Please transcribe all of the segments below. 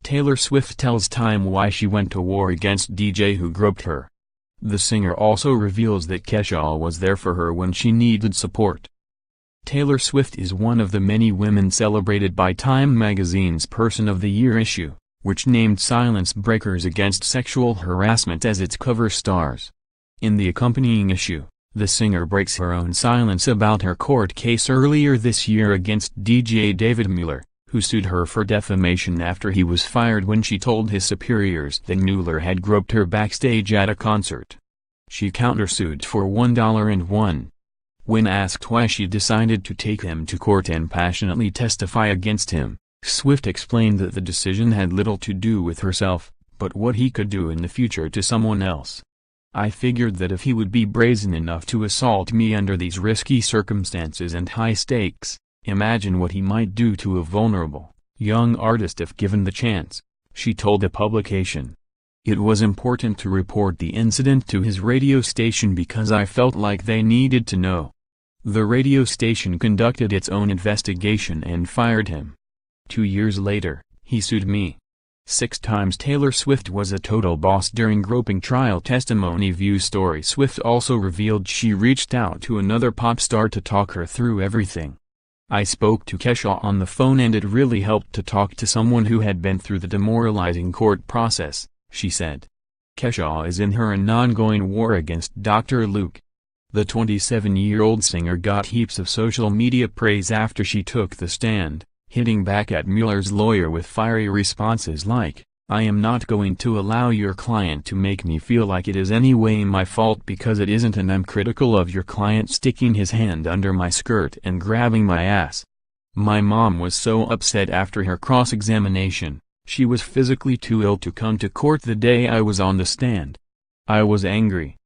Taylor Swift tells Time why she went to war against DJ who groped her. The singer also reveals that Kesha was there for her when she needed support. Taylor Swift is one of the many women celebrated by Time magazine's Person of the Year issue, which named silence breakers against sexual harassment as its cover stars. In the accompanying issue, the singer breaks her own silence about her court case earlier this year against DJ David Mueller, who sued her for defamation after he was fired when she told his superiors that Mueller had groped her backstage at a concert. She countersued for $1.01. When asked why she decided to take him to court and passionately testify against him, Swift explained that the decision had little to do with herself, but what he could do in the future to someone else. I figured that if he would be brazen enough to assault me under these risky circumstances and high stakes, imagine what he might do to a vulnerable, young artist if given the chance, she told a publication. It was important to report the incident to his radio station because I felt like they needed to know. The radio station conducted its own investigation and fired him. 2 years later, he sued me. 6 times Taylor Swift was a total boss during groping trial testimony. View story. Swift also revealed she reached out to another pop star to talk her through everything. I spoke to Kesha on the phone and it really helped to talk to someone who had been through the demoralizing court process, she said. Kesha is in her an ongoing war against Dr. Luke. The 27-year-old singer got heaps of social media praise after she took the stand, hitting back at Mueller's lawyer with fiery responses like, "I am not going to allow your client to make me feel like it is any way my fault because it isn't, and I'm critical of your client sticking his hand under my skirt and grabbing my ass." My mom was so upset after her cross-examination, she was physically too ill to come to court the day I was on the stand. I was angry.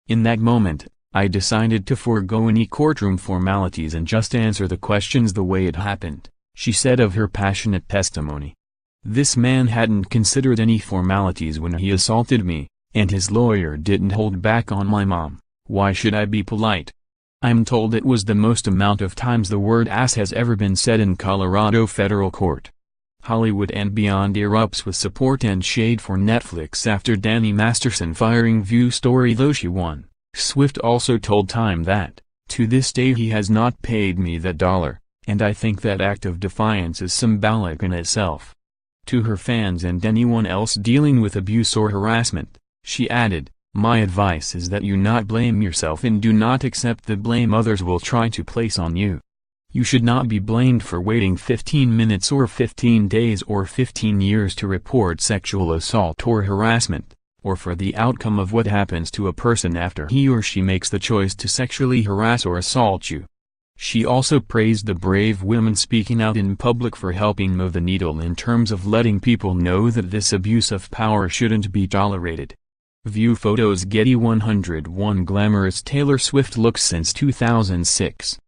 In that moment, I decided to forego any courtroom formalities and just answer the questions the way it happened, she said of her passionate testimony. This man hadn't considered any formalities when he assaulted me, and his lawyer didn't hold back on my mom. Why should I be polite? I'm told it was the most amount of times the word ass has ever been said in Colorado federal court. Hollywood and beyond erupts with support and shade for Netflix after Danny Masterson firing. View story. Though she won, Swift also told Time that, "To this day he has not paid me that dollar, and I think that act of defiance is symbolic in itself." To her fans and anyone else dealing with abuse or harassment, she added, "My advice is that you not blame yourself and do not accept the blame others will try to place on you. You should not be blamed for waiting 15 minutes or 15 days or 15 years to report sexual assault or harassment, or for the outcome of what happens to a person after he or she makes the choice to sexually harass or assault you." She also praised the brave women speaking out in public for helping move the needle in terms of letting people know that this abuse of power shouldn't be tolerated. View photos. Getty. 101 glamorous Taylor Swift looks since 2006.